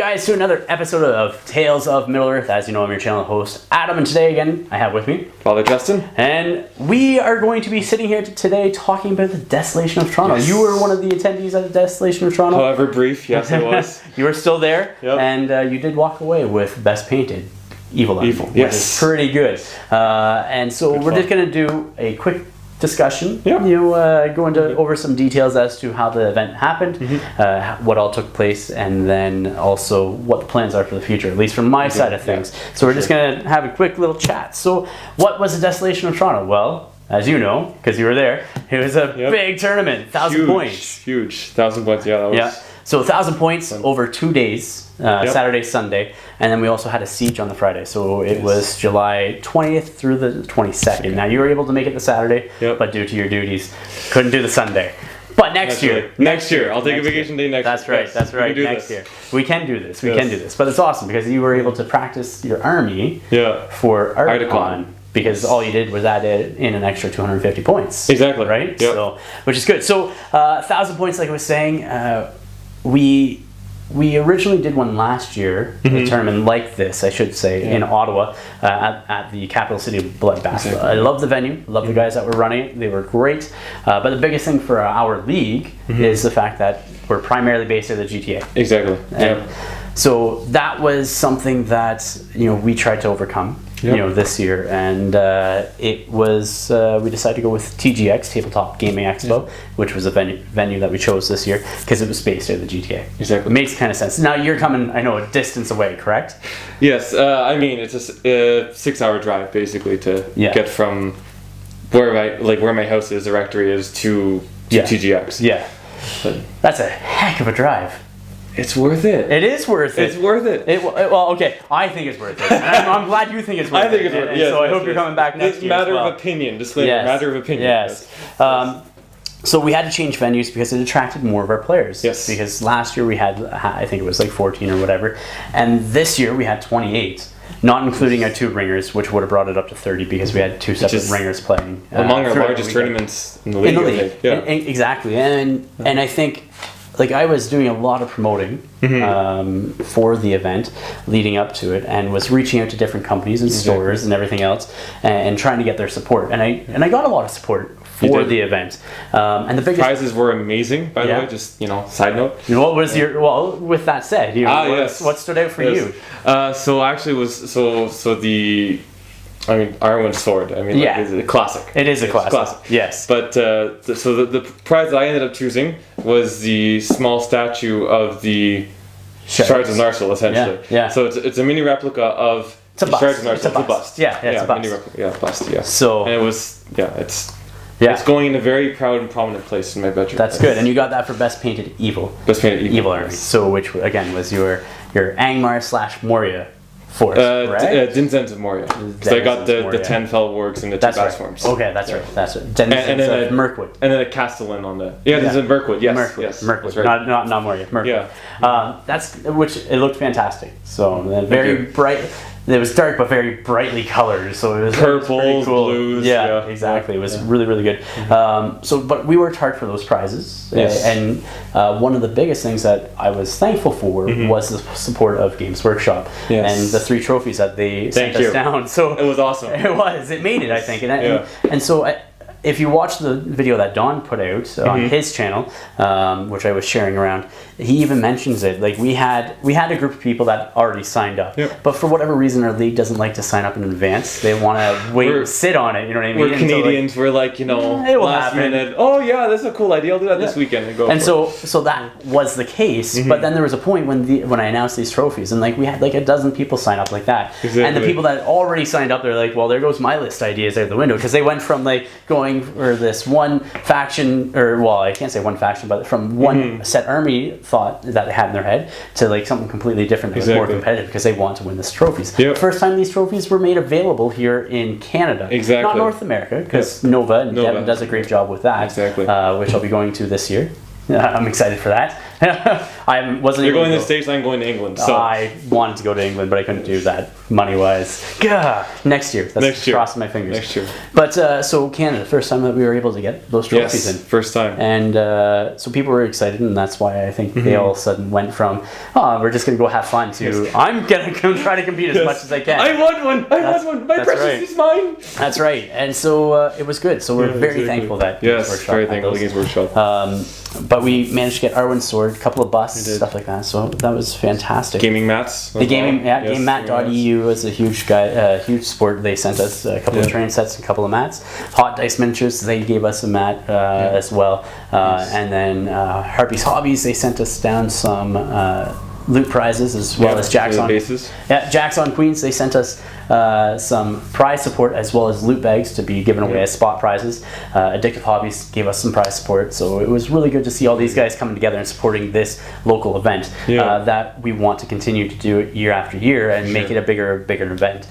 guys, to another episode of Tales of Middle-earth. As you know, I'm your channel host, Adam, and today again, I have with me Father Justin. And we are going to be sitting here today talking about the Desolation of Toronto. Yes. You were one of the attendees at the Desolation of Toronto. However brief, yes I was. You were still there, yep. And you did walk away with Best Painted Evil, yes. Which is pretty good. And so we're just going to do a quick discussion, yep. Go over some details as to how the event happened, what all took place, and then also what the plans are for the future, at least from my side of things. Yeah, so we're just going to have a quick little chat. So what was the Desolation of Toronto? Well, as you know, because you were there, it was a big tournament, 1,000 points. Huge, 1,000 points, yeah. That was... Yeah. So 1,000 points over 2 days, Saturday, Sunday, and then we also had a siege on the Friday. So it was July 20th through the 22nd. Now you were able to make it the Saturday, but due to your duties, couldn't do the Sunday. But next year, I'll take a vacation day next year. That's right. That's right. Next year, we can do this. We can do this. But it's awesome because you were able to practice your army for Articon. Because all you did was add in an extra 250 points. Exactly. Right? Yep. So, which is good. So 1,000 points, like I was saying, we originally did one last year, a tournament like this, I should say, in Ottawa, at the capital city of Bloodbath. Exactly. I love the venue, love the guys that were running it, they were great. But the biggest thing for our league is the fact that we're primarily based in the GTA. Exactly. So that was something that we tried to overcome. This year, and it was we decided to go with TGX, Tabletop Gaming Expo, which was a venue that we chose this year because it was based out of the GTA. Exactly. It makes kind of sense. Now you're coming, I know, a distance away, correct? Yes. I mean, it's a 6-hour drive basically to get from where my house is, the rectory is, to TGX. Yeah. But that's a heck of a drive. It's worth it. It is worth it. It's worth it. Well, okay. I think it's worth it. And I'm glad you think it's worth it. I think it's worth it. Yes, so I hope you're coming back next year. Matter of opinion. Disclaimer. Matter of opinion. Yes. So we had to change venues because it attracted more of our players. Yes. Because last year we had, I think it was like 14 or whatever, and this year we had 28. Not including our 2 ringers, which would have brought it up to 30 because we had 2 separate ringers playing. Among our largest tournaments in the league. I think. Yeah. Exactly. And I think, like, I was doing a lot of promoting for the event leading up to it, and was reaching out to different companies and stores and everything else, and trying to get their support. And I got a lot of support for the event. And the biggest prizes were amazing, by the way. Just side note. What was your with that said? What stood out for you? So actually, Ironwood sword. It's a classic. It is a classic. Yes. But so the prize that I ended up choosing was the small statue of the Shards of Narsil, essentially. Yeah. So it's a mini replica of the Shards of Narsil. It's a bust. Yeah, it's a bust. Mini replica. Yeah, bust. Yeah. So and it was it's going in a very proud and prominent place in my bedroom. That's good, and you got that for Best Painted Evil. Best Painted Evil army. So which again was your Angmar / Moria force, right? Dinzens of Moria. So I got the 10 fell wargs and the 2 bast forms. Okay, that's right. That's right. Dinzens of Mirkwood. And then a Castellan on the Dinzens of Mirkwood. Yes, Mirkwood. Right. Not Moria. Mirkwood. Yeah. It looked fantastic. So very bright. It was dark but very brightly colored, so it was purples, cool. blues. Yeah, exactly. It was really, really good. But we worked hard for those prizes, and one of the biggest things that I was thankful for was the support of Games Workshop and the 3 trophies that they sent us down. So it was awesome. It made it, I think, and so. If you watch the video that Don put out on his channel, which I was sharing around, he even mentions it. Like we had a group of people that already signed up, but for whatever reason, our league doesn't like to sign up in advance. They want to wait and sit on it. You know what I mean? We're Canadians. So we're like, last minute. Oh yeah, that's a cool idea. I'll do that this weekend and go. And so that was the case. But then there was a point when I announced these trophies, and we had like a dozen people sign up like that. Exactly. And the people that already signed up, they're like, well, there goes my list ideas out the window, because they went from going for this one faction, I can't say one faction, but from one set army thought that they had in their head to something completely different that was more competitive, because they want to win these trophies. First time these trophies were made available here in Canada. Exactly. Not North America, because Nova Devin does a great job with that. Exactly. Which I'll be going to this year. I'm excited for that. I wasn't. You're going to the States, I'm going to England. So I wanted to go to England, but I couldn't do that money-wise. Gah, next year. That's next year. Crossing my fingers. Next year. But so Canada, first time that we were able to get those trophies in. First time. And so people were excited, and that's why I think they all of a sudden went from, we're just going to go have fun to, I'm going to try to compete as much as I can. I want one. I want one. My precious is mine. That's right. And so it was good. So we're very thankful that Games Workshop. Very thankful Games Workshop. But we managed to get Arwen's sword, a couple of busts, stuff like that. So that was fantastic. Gaming mats. The GameMat.eu was a huge huge support. They sent us a couple of training sets, a couple of mats. Hot Dice Miniatures, they gave us a mat as well. And then Harpy's Hobbies, they sent us down some loot prizes as well as Jacks on bases. Yeah, Jacks on Queens. They sent us some prize support as well as loot bags to be given away as spot prizes. Addictive Hobbies gave us some prize support, so it was really good to see all these guys coming together and supporting this local event that we want to continue to do it year after year and make it a bigger event.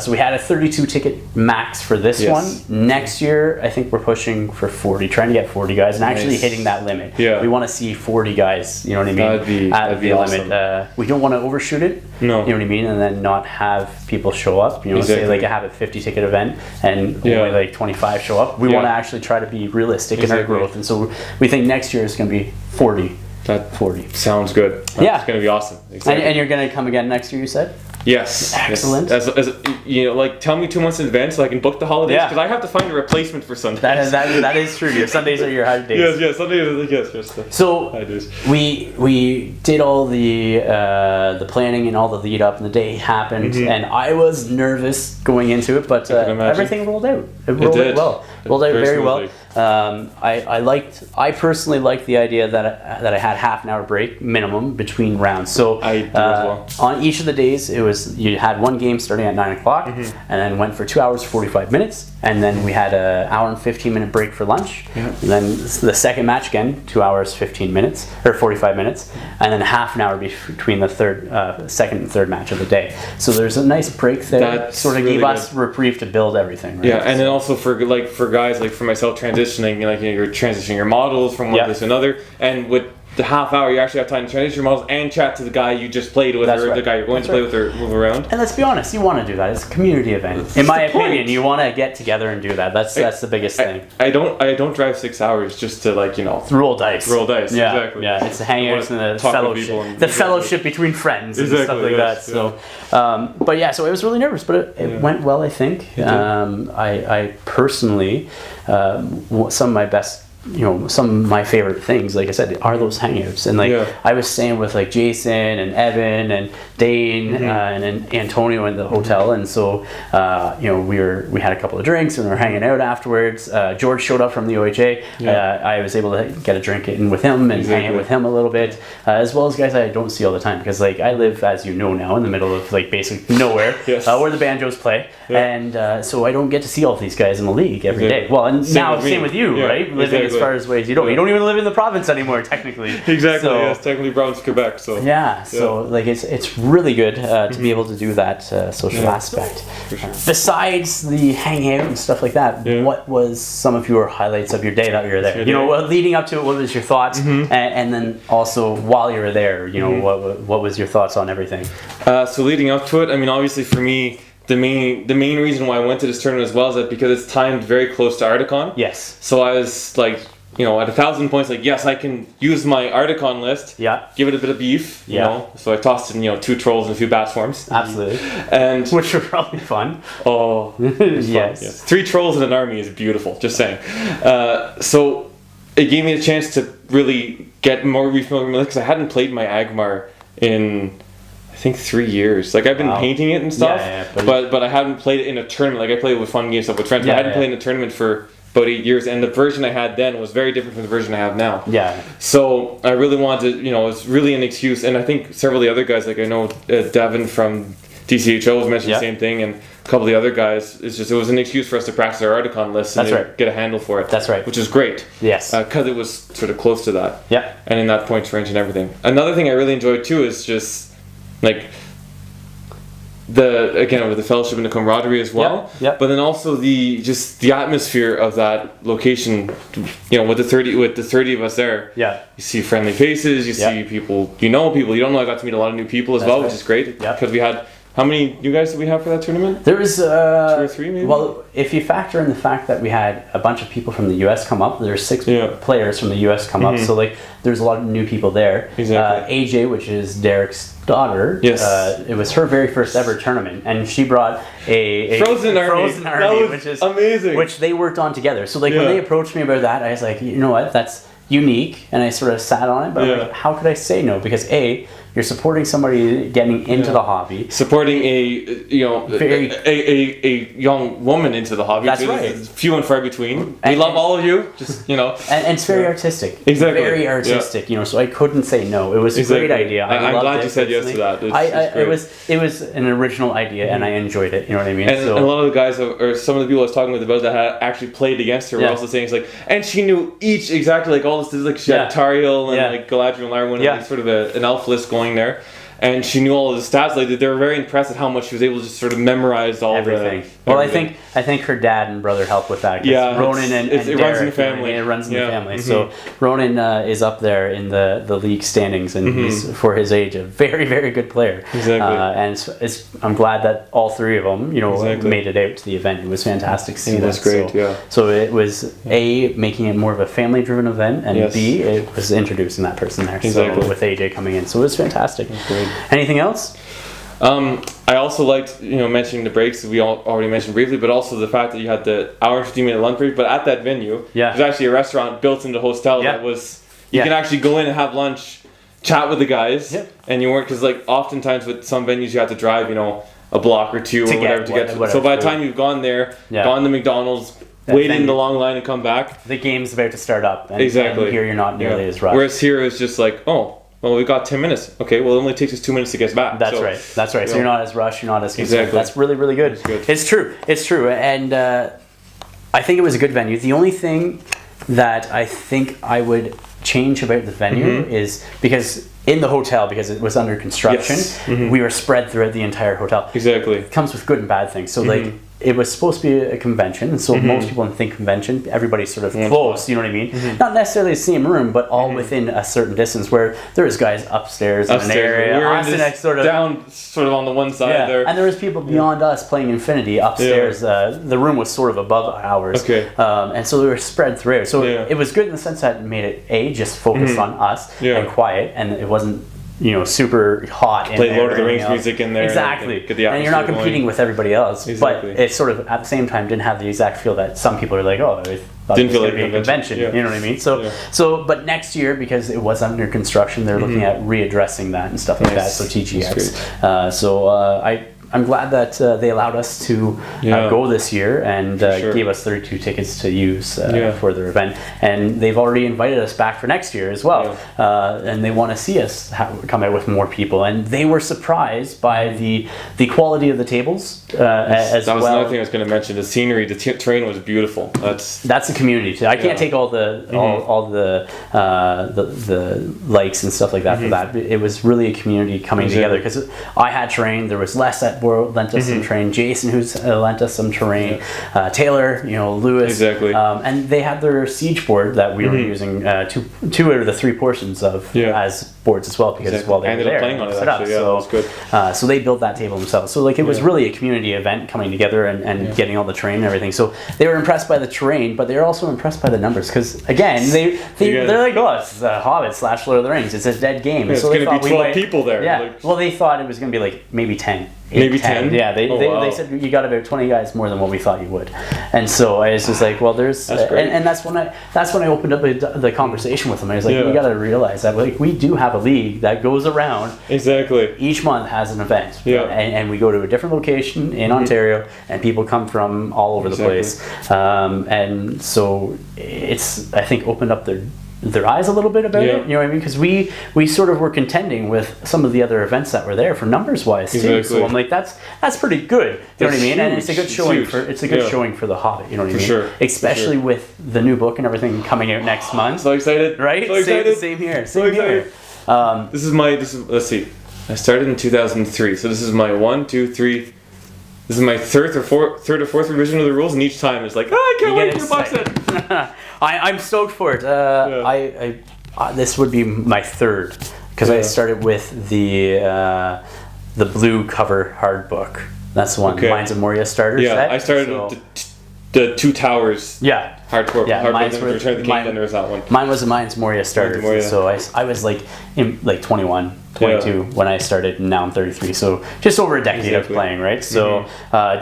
So we had a 32 ticket max for this one. Next year, I think we're pushing for 40, trying to get 40 guys and actually hitting that limit. We want to see 40 guys, you know what I mean? That'd be awesome. Limit. We don't want to overshoot it, no. You know what I mean, and then not have people show up. You know, say like I have a 50 ticket event and only like 25 show up. We want to actually try to be realistic in our growth, and so we think next year is going to be 40. That 40 sounds good. That's going to be awesome. Exactly. And you're going to come again next year, you said? Yes. Excellent. As you know, like tell me 2 months in advance so I can book the holidays because I have to find a replacement for Sundays. That is true. Your Sundays are your hard days. Yes, Sundays are yes. So we did all the planning and all the lead up, and the day happened, and I was nervous going into it, but everything rolled out. It rolled out well. Rolled out very well. I personally liked the idea that I had half an hour break minimum between rounds. So I do as well. On each of the days, you had one game starting at 9 o'clock, and then went for 2 hours 45 minutes, and then we had an hour and 15-minute break for lunch, and then the second match again 2 hours 15 minutes or 45 minutes, and then half an hour between the second and third match of the day. So there's a nice break there. That sort of gave us reprieve to build everything. Right? Yeah, and then also for guys like for myself transitioning, like you're transitioning your models from one place to another, and with the half hour you actually have time to transition your models and chat to the guy you just played with the guy you're going to play with or move around. And let's be honest, you want to do that. It's a community event. In my opinion, you want to get together and do that. That's the biggest thing. I don't drive 6 hours just to roll dice. Exactly. Yeah, it's the hangouts and the fellowship. The fellowship between friends and stuff like that. So so I was really nervous, but it went well, I think. I personally some of my favorite things, like I said, are those hangouts. And I was staying with like Jason and Evan and Dane and Antonio in the hotel, and so we had a couple of drinks and we were hanging out afterwards. George showed up from the OHA. I was able to get a drink in with him and hang out with him a little bit, as well as guys I don't see all the time, because like I live, as you know now, in the middle of like basically nowhere, where the banjos play, and so I don't get to see all these guys in the league every day. Well, and same with you, right? Living as far as ways you don't even live in the province anymore, technically. Exactly. So, yes, technically province Quebec. So so like it's really good to be able to do that social aspect. For sure. Besides the hangout and stuff like that, what was some of your highlights of your day that you were there? Leading up to it, what was your thoughts, and then also while you were there, what was your thoughts on everything? So leading up to it, I mean, obviously for me, the main reason why I went to this tournament as well is that because it's timed very close to Articon. Yes. So I was like, at 1,000 points, like, yes, I can use my Articon list. Yeah. Give it a bit of beef. You know. So I tossed in 2 trolls and a few bat forms. Absolutely. And which were probably fun. Oh. Yes. 3 trolls in an army is beautiful. Just saying. So it gave me a chance to really get more refamiliar because I hadn't played my Agmar in, I think, 3 years. Like I've been painting it and stuff, but I haven't played it in a tournament. Like I played it with fun games stuff with friends. But I hadn't played in a tournament for about 8 years, and the version I had then was very different from the version I have now. Yeah. So I really wanted to, it was really an excuse, and I think several of the other guys, like I know Devin from DCHO was mentioning the same thing, and a couple of the other guys, it was an excuse for us to practice our Articon lists and get a handle for it. That's right. Which is great. Yes. Because it was sort of close to that. Yeah. And in that points range and everything. Another thing I really enjoyed too is just like again with the fellowship and the camaraderie as well. Yep. But then also the atmosphere of that location. With the 30 of us there. Yeah. You see friendly faces. You see people. People you don't know. I got to meet a lot of new people as well, which is great. Because we had. How many new guys did we have for that tournament? There was 2 or 3 maybe. Well, if you factor in the fact that we had a bunch of people from the U.S. come up, there's 6 players from the U.S. come up, so there's a lot of new people there. Exactly. AJ, which is Derek's daughter, it was her very first ever tournament, and she brought a Frozen Army, which is amazing, which they worked on together. So when they approached me about that, I was like, you know what, that's unique, and I sort of sat on it, but I'm like, how could I say no? Because you're supporting somebody getting into the hobby, supporting a young woman into the hobby. That's right. Few and far between. We love all of you. Just and it's very artistic. Exactly. Very artistic. So I couldn't say no. It was a great idea. I'm glad you said yes to that. It was an original idea, and I enjoyed it. You know what I mean? And a lot of the guys, or some of the people I was talking with about that had actually played against her, were also saying it's like, and she knew each exactly like all this. Like she had Tariel and like Galadriel and Larwin, and like sort of an elf list going there, and she knew all of the stats. Like they were very impressed at how much she was able to just sort of memorize all everything. Well, I think her dad and brother helped with that. Ronan and it Derek, runs in the family. It runs in the family. So Ronan is up there in the league standings, and he's, for his age, a very, very good player. Exactly. And I'm glad that all 3 of them, made it out to the event. It was fantastic to see that. That's great. So it was making it more of a family-driven event, and B, it was introducing that person there. Exactly. So with AJ coming in, so it was fantastic. Great. Anything else? I also liked, mentioning the breaks we already mentioned briefly, but also the fact that you had the hour and 15-minute lunch break. But at that venue, there's actually a restaurant built into the hostel that was you can actually go in and have lunch, chat with the guys, and you weren't, because like oftentimes with some venues you have to drive a block or 2 or whatever to get to. So by the time you've gone there, gone to McDonald's, waited in the long line and come back, the game's about to start up. And, exactly. And here you're not nearly as rushed. Whereas here it's just like, well, we've got 10 minutes. Okay, well, it only takes us 2 minutes to get back. That's right. So you're not as rushed. You're not as concerned. Exactly. That's really, really good. It's true. And I think it was a good venue. The only thing that I think I would change about the venue is because in the hotel, because it was under construction, we were spread throughout the entire hotel. Exactly. It comes with good and bad things. So like, it was supposed to be a convention, and so most people think convention, everybody's sort of close, you know what I mean? Not necessarily the same room, but all within a certain distance, where there was guys upstairs in an area, we were down sort of on the one side there. And there was people beyond us playing Infinity upstairs. The room was sort of above ours. And so we were spread through. So it was good in the sense that it made it, just focused on us and quiet, and it wasn't super hot. Play Lord of the Rings music in there. Exactly. And you're not competing with everybody else. Exactly. But it sort of, at the same time, didn't have the exact feel that some people are like, I thought didn't feel like a convention. You know what I mean? So, but next year, because it was under construction, they're looking at readdressing that and stuff like that. So TGX. I'm glad that they allowed us to go this year and gave us 32 tickets to use for their event. And they've already invited us back for next year as well. And they want to see us come out with more people. And they were surprised by the quality of the tables as well. That was another thing I was going to mention. The scenery, the terrain was beautiful. That's a community too. I can't take all the all the likes and stuff like that for that. It was really a community coming together, because I had terrain. There was less that lent us some terrain. Jason, who's lent us some terrain. Taylor, Lewis. Exactly. And they had their siege board that we were using two out of the 3 portions of as boards as well, because while they were there, playing on it, actually. So, that was good. So they built that table themselves. So it was really a community event coming together and getting all the terrain and everything. So they were impressed by the terrain, but they were also impressed by the numbers, because again, they're like, it's a Hobbit / Lord of the Rings. It's a dead game. It's going to be 12 people there. Yeah. Well, they thought it was going to be like maybe 10. Maybe 10? Yeah, they said you got about 20 guys more than what we thought you would. And so I was just like, well, there's... That's great. And that's when I opened up the conversation with them. I was like, we got to realize that we do have a league that goes around. Exactly. Each month has an event. And we go to a different location in Ontario, and people come from all over the place. And so it's, I think, opened up their eyes a little bit about it, you know what I mean? Because we sort of were contending with some of the other events that were there for numbers wise too. So I'm like, that's pretty good. You know what I mean? And it's a good showing showing for the Hobbit. You know what I mean? Sure. Especially with the new book and everything coming out next month. So excited! Right? So excited! Same here. Same here. This is let's see. I started in 2003, so this is my 1, 2, 3. This is my third or fourth revision of the rules, and each time it's like, I can't wait to box it. I'm stoked for it. This would be my third because I started with the blue cover hard book. That's the one. Okay. Mine's a Moria starter set. I started with the Two Towers. Hardcore. Mine's Return of the King. Then there was that one. Mine was Mine's Moria starter. So I was like 21, 22 when I started, and now I'm 33. So just over a decade of playing, right? So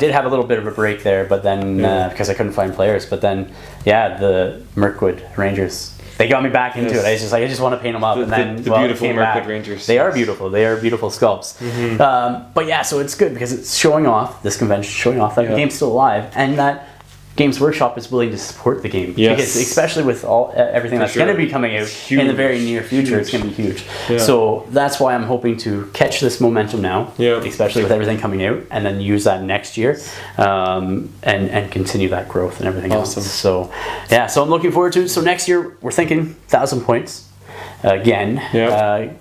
did have a little bit of a break there, but then because I couldn't find players. But then the Mirkwood Rangers. They got me back into it. I just want to paint them up, and then the beautiful Mirkwood Rangers. They are beautiful. They are beautiful sculpts. But so it's good because it's showing off this convention, showing off that the game's still alive, and that Games Workshop is willing to support the game. Because especially with everything that's going to be coming out in the very near future, it's going to be huge. So that's why I'm hoping to catch this momentum now, especially with everything coming out, and then use that next year, and continue that growth and everything else. So so I'm looking forward to it. So next year we're thinking 1,000 points again.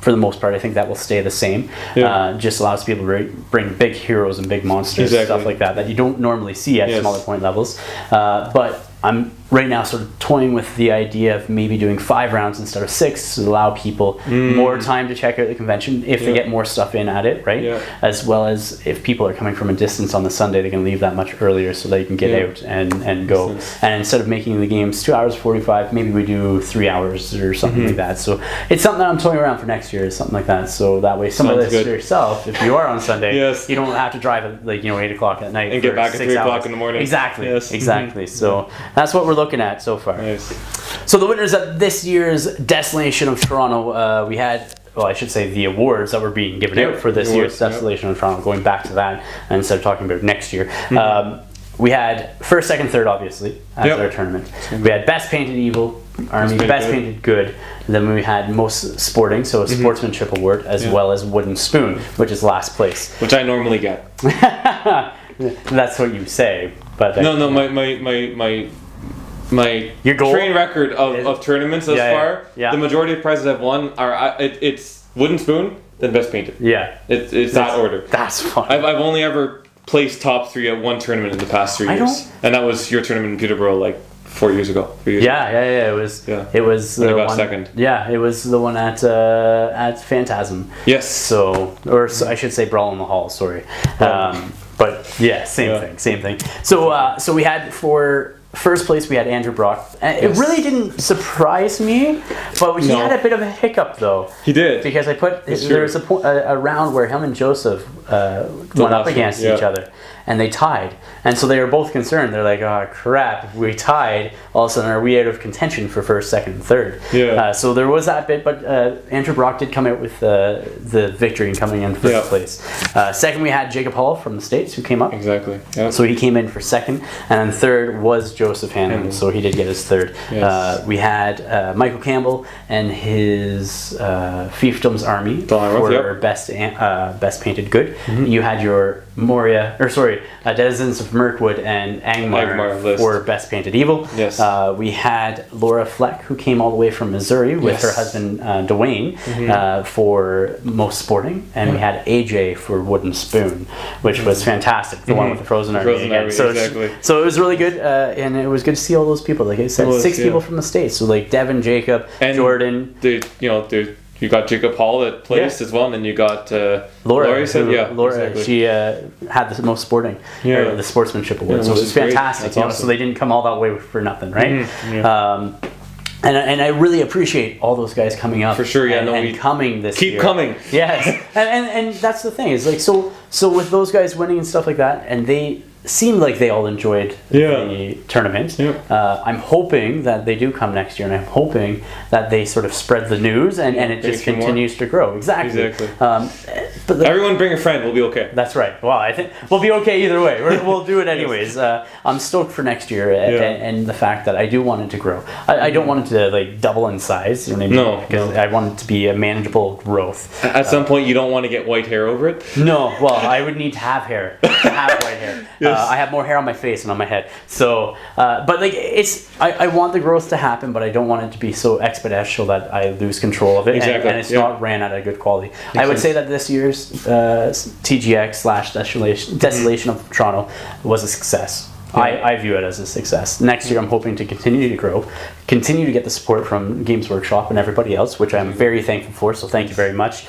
For the most part, I think that will stay the same. Just allows people to bring big heroes and big monsters, stuff like that you don't normally see at smaller point levels. But I'm right now sort of toying with the idea of maybe doing 5 rounds instead of 6 to allow people more time to check out the convention if they get more stuff in at it, right? As well as if people are coming from a distance on the Sunday, they can leave that much earlier so they can get out and go. And instead of making the games 2 hours 45, maybe we do 3 hours or something like that. So it's something that I'm toying around for next year, something like that. So that way, some of this for yourself, if you are on Sunday, you don't have to drive at 8 o'clock at night and get back at 3 o'clock in the morning. Exactly. So that's what we're looking at so far. So the winners of this year's Desolation of Toronto, we had, I should say the awards that were being given out for this year's Desolation of Toronto, going back to that instead of talking about next year. We had first, second, third, obviously, after our tournament. We had Best Painted Evil Army, Best Painted Good. Then we had Most Sporting, so a Sportsmanship Award, as well as Wooden Spoon, which is last place. Which I normally get. That's what you say. But no, my your goal train record of tournaments thus far, the majority of prizes I've won are it's Wooden Spoon, then Best Painted. It's that order. That's fun. I've only ever placed top 3 at one tournament in the past 3 years, and that was your tournament in Peterborough 4 years ago. 3 years ago. It was when the I got one. Second. Yeah, it was the one at Phantasm. Yes. So I should say Brawl in the Hall. Sorry. But same thing. So we had for first place we had Andrew Brock. It really didn't surprise me, but he had a bit of a hiccup though. He did, because there was a round where him and Joseph went up against each other, and they tied. And so they were both concerned. They're like, oh crap, if we tied, all of a sudden are we out of contention for first, second, and third? So there was that bit, but Andrew Brock did come out with the victory and coming in first place. Second, we had Jacob Hall from the States, who came up. Exactly. So he came in for second, and then third was Joseph Hannon, so he did get his third. We had Michael Campbell and his Fiefdom's Army for best painted good. You had your Denizens of Mirkwood and Angmar for Best Painted Evil. We had Laura Fleck, who came all the way from Missouri with her husband Dwayne for Most Sporting, and we had AJ for Wooden Spoon, which was fantastic. The one with the Frozen Army again. So it was really good, and it was good to see all those people. Like I said, 6 people from the States. So Devin, Jacob, and Jordan. You got Jacob Hall that placed as well, and then you got Laura. Laura, she had the Most Sporting, or the Sportsmanship Award. So it was fantastic. Awesome. So they didn't come all that way for nothing, right? And I really appreciate all those guys coming up. For sure, and coming this year. Keep coming. Yes, and that's the thing. It's so with those guys winning and stuff like that, and they seemed like they all enjoyed the tournament. I'm hoping that they do come next year, and I'm hoping that they sort of spread the news and it just continues to grow. Exactly. But everyone bring a friend, we'll be okay. That's right. Well, I think we'll be okay either way. We'll do it anyways. I'm stoked for next year, and the fact that I do want it to grow. I don't want it to double in size. You know what I mean? Because I want it to be a manageable growth. At some point, you don't want to get white hair over it. No. Well, I would need to have hair to have white hair. I have more hair on my face than on my head. So, but like I want the growth to happen, but I don't want it to be so exponential that I lose control of it, and it's not ran at a good quality. I would say that this year's TGX/Desolation of Toronto was a success. I view it as a success. Next year, I'm hoping to continue to grow, continue to get the support from Games Workshop and everybody else, which I'm very thankful for. So thank you very much.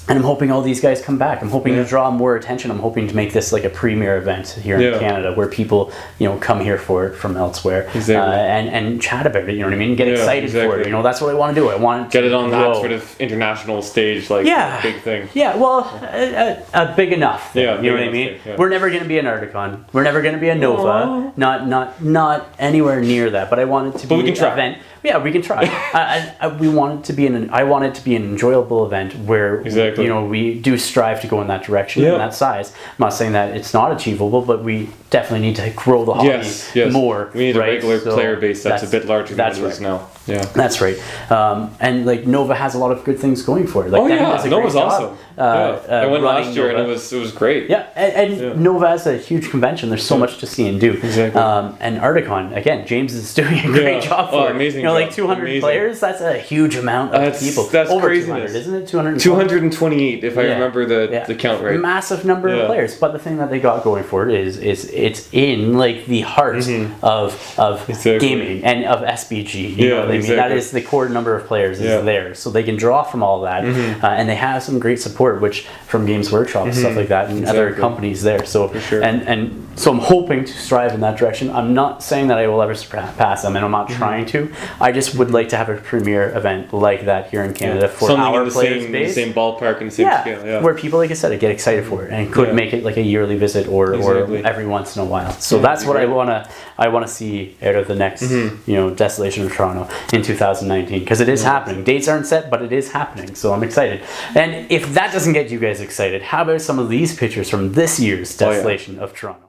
And I'm hoping all these guys come back. I'm hoping to draw more attention. I'm hoping to make this like a premier event here in Canada, where people, come here for it from elsewhere, and chat about it. You know what I mean? Get excited for it. That's what I want to do. I want to get it on that sort of international stage, like big thing. Yeah, well, a big enough thing. You know what I mean? We're never going to be an Articon. We're never going to be a Nova. Not anywhere near that. But I want it to be we can try. Event. Yeah, we can try. I want it to be an enjoyable event where we do strive to go in that direction and that size. I'm not saying that it's not achievable, but we definitely need to grow the hobby more. We need a regular player base that's a bit larger than it is now. Yeah, that's right. And like Nova has a lot of good things going for it. Like, Nova's awesome. I went last year and it was great. Yeah, and Nova has a huge convention. There's so much to see and do. Exactly. And Articon, again, James is doing a great job for it. Amazing. Like 200 players. That's a huge amount of people. That's over craziness. 200, isn't it? 228, if I remember the count right. Massive number of players. But the thing that they got going for it is it's in like the heart of gaming and of SBG. You know what I mean? That is the core number of players is there, so they can draw from all that, and they have some great support, which from Games Workshop stuff like that, and other companies there. So and so I'm hoping to strive in that direction. I'm not saying that I will ever surpass them, and I'm not trying to. I just would like to have a premier event like that here in Canada for something our in the players base. Same ballpark and the same scale. Where people, like I said, get excited for it and could make it like a yearly visit or every once in a while. So that's what I want to see out of the next Desolation of Toronto in 2019, because it is happening. Dates aren't set, but it is happening. So I'm excited. And if that doesn't get you guys excited, how about some of these pictures from this year's Desolation of Toronto?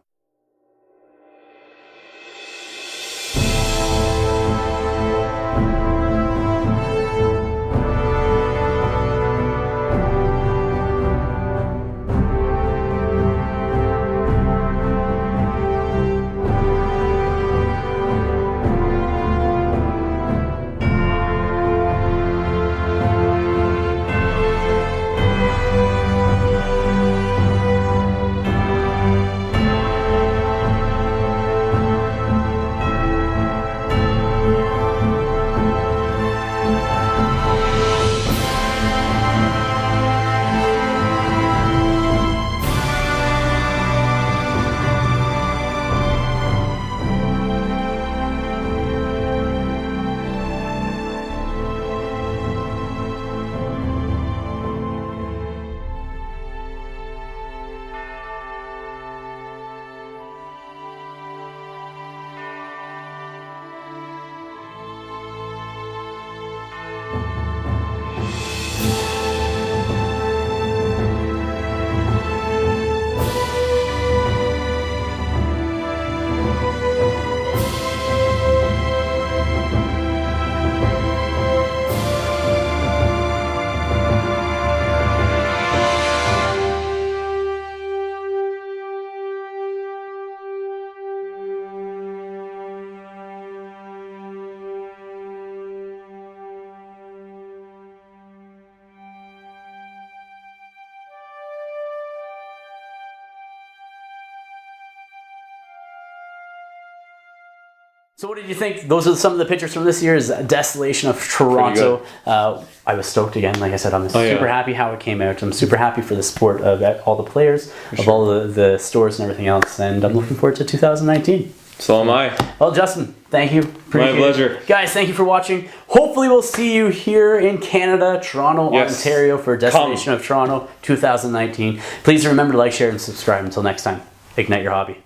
So what did you think? Those are some of the pictures from this year's Desolation of Toronto. I was stoked again. Like I said, I'm super happy how it came out. I'm super happy for the support of all the players, of all the stores and everything else. And I'm looking forward to 2019. So am I. Well, Justin, thank you. My pleasure. Guys, thank you for watching. Hopefully we'll see you here in Canada, Toronto, Ontario for Desolation of Toronto 2019. Please remember to like, share, and subscribe. Until next time, ignite your hobby.